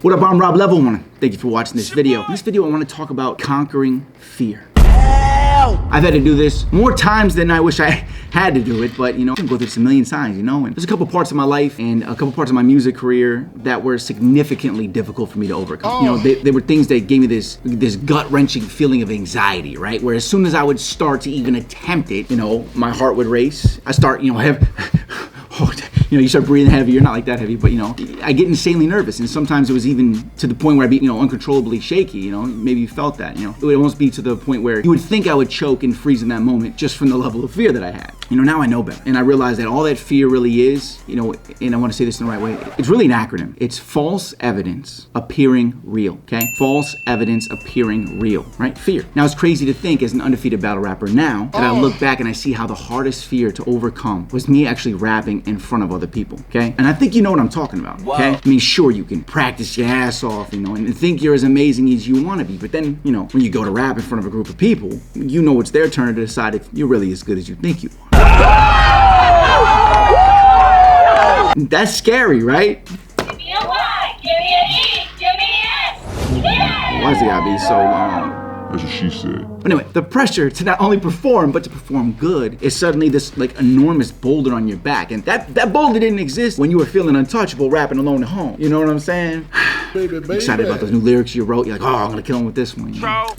What up, I'm Rob Level. Thank you for watching this video. In this video, I want to talk about conquering fear. I've had to do this more times than I wish I had to do it, but I can go through this a million times, and there's a couple parts of my life and a couple parts of my music career that were significantly difficult for me to overcome. They were things that gave me this gut-wrenching feeling of anxiety, right? Where as soon as I would start to even attempt it, my heart would race. I start, you start breathing heavy. You're not like that heavy, but I get insanely nervous, and sometimes it was even to the point where I'd be, uncontrollably shaky. Maybe you felt that. It would almost be to the point where you would think I would choke and freeze in that moment just from the level of fear that I had. Now I know better, and I realize that all that fear really is, and I want to say this in the right way. It's really an acronym. It's false evidence appearing real. Okay, false evidence appearing real. Right? Fear. Now it's crazy to think, as an undefeated battle rapper now, that I look back and I see how the hardest fear to overcome was me actually rapping in front of other people. Okay, and I think you know what I'm talking about. Okay, I mean, sure, you can practice your ass off, and think you're as amazing as you want to be, but then when you go to rap in front of a group of people, it's their turn to decide if you're really as good as you think you are. That's scary, right? Give me a Y, give me an E, give me an S. Yeah! Why's it gotta be so long? That's what she said. But anyway, the pressure to not only perform, but to perform good is suddenly this enormous boulder on your back. And that boulder didn't exist when you were feeling untouchable rapping alone at home. You know what I'm saying? Baby. Excited about those new lyrics you wrote. You're like, oh, I'm gonna kill him with this one.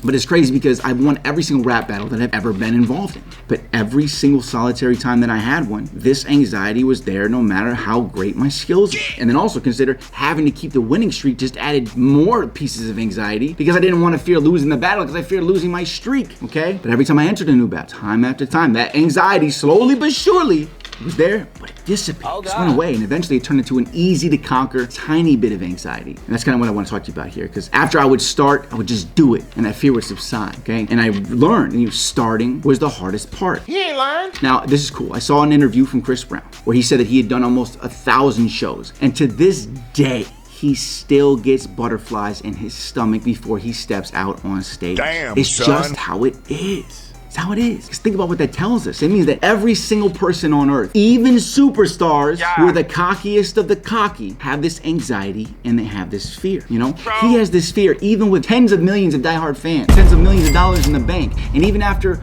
But it's crazy because I've won every single rap battle that I've ever been involved in. But every single solitary time that I had one, this anxiety was there no matter how great my skills were. And then also consider having to keep the winning streak just added more pieces of anxiety because I didn't want to fear losing the battle because I feared losing my streak, okay? But every time I entered a new battle, time after time, that anxiety slowly but surely was there, but it dissipated. It just went away, and eventually it turned into an easy to conquer tiny bit of anxiety. And that's kind of what I want to talk to you about here, because after I would start, I would just do it, and that fear would subside, okay? And I learned, starting was the hardest part. He ain't lying. Now, this is cool. I saw an interview from Chris Brown, where he said that he had done almost 1,000 shows, and to this day, he still gets butterflies in his stomach before he steps out on stage. Damn, it's son. just how it is. It's how it is. Just think about what that tells us. It means that every single person on earth, even superstars who are the cockiest of the cocky, have this anxiety and they have this fear. He has this fear even with tens of millions of diehard fans, tens of millions of dollars in the bank, and even after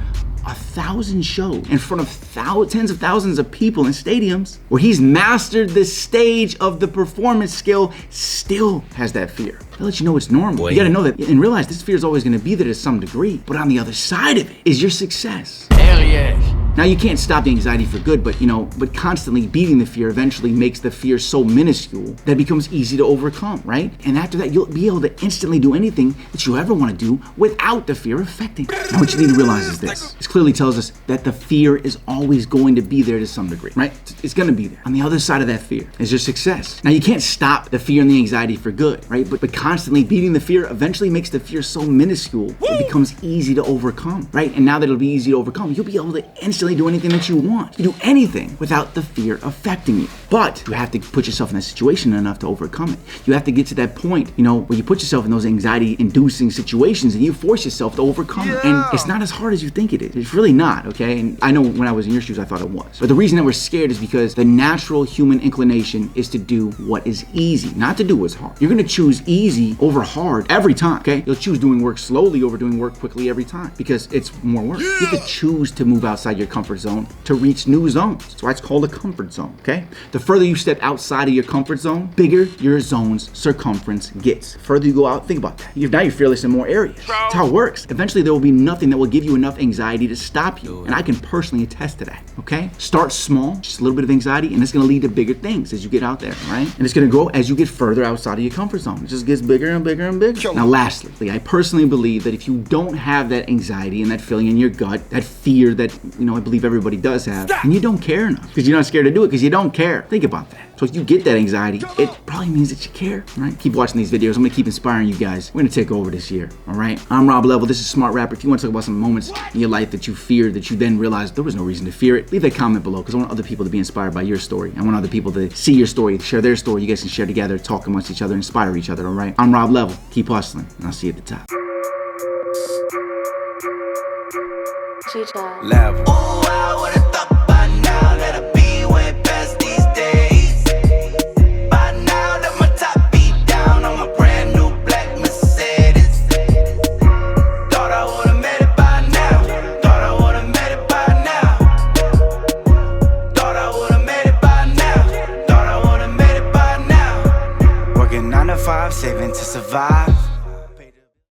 1,000 shows in front of tens of thousands of people in stadiums where he's mastered the stage of the performance skill, still has that fear. That lets you know it's normal. You gotta know that and realize this fear is always gonna be there to some degree, but on the other side of it is your success. Hell yes. Now you can't stop the anxiety for good, but constantly beating the fear eventually makes the fear so minuscule that it becomes easy to overcome, right? And after that, you'll be able to instantly do anything that you ever want to do without the fear affecting you. Now what you need to realize is this. This clearly tells us that the fear is always going to be there to some degree, right? It's gonna be there. On the other side of that fear is your success. Now you can't stop the fear and the anxiety for good, right? But constantly beating the fear eventually makes the fear so minuscule, it becomes easy to overcome, right? And now that it'll be easy to overcome, you'll be able to instantly do anything that you want. You do anything without the fear affecting you. But you have to put yourself in that situation enough to overcome it. You have to get to that point, where you put yourself in those anxiety-inducing situations and you force yourself to overcome it. And it's not as hard as you think it is. It's really not, okay? And I know when I was in your shoes, I thought it was. But the reason that we're scared is because the natural human inclination is to do what is easy, not to do what's hard. You're gonna choose easy over hard every time, okay? You'll choose doing work slowly over doing work quickly every time because it's more work. You have to choose to move outside your comfort zone to reach new zones. That's why it's called a comfort zone, okay? The further you step outside of your comfort zone, bigger your zone's circumference gets. The further you go out, think about that. Now you're fearless in more areas. That's how it works. Eventually there will be nothing that will give you enough anxiety to stop you. And I can personally attest to that, okay? Start small, just a little bit of anxiety, and it's gonna lead to bigger things as you get out there, right? And it's gonna grow as you get further outside of your comfort zone. It just gets bigger and bigger and bigger. Now lastly, I personally believe that if you don't have that anxiety and that feeling in your gut, that fear that, I believe everybody does have, and you don't care enough because you're not scared to do it because you don't care. Think about that. So if you get that anxiety, it probably means that you care, right? Keep watching these videos. I'm gonna keep inspiring you guys. We're gonna take over this year, all right? I'm Rob Level. This is Smart Rapper. If you want to talk about some moments in your life that you feared, that you then realized there was no reason to fear it, leave that comment below because I want other people to be inspired by your story. I want other people to see your story, share their story. You guys can share together, talk amongst each other, inspire each other, all right? I'm Rob Level. Keep hustling, and I'll see you at the top. Level. Ooh, I would've thought by now that I'd be way past these days. By now that my top beat down on my brain. 9 to 5, saving to survive.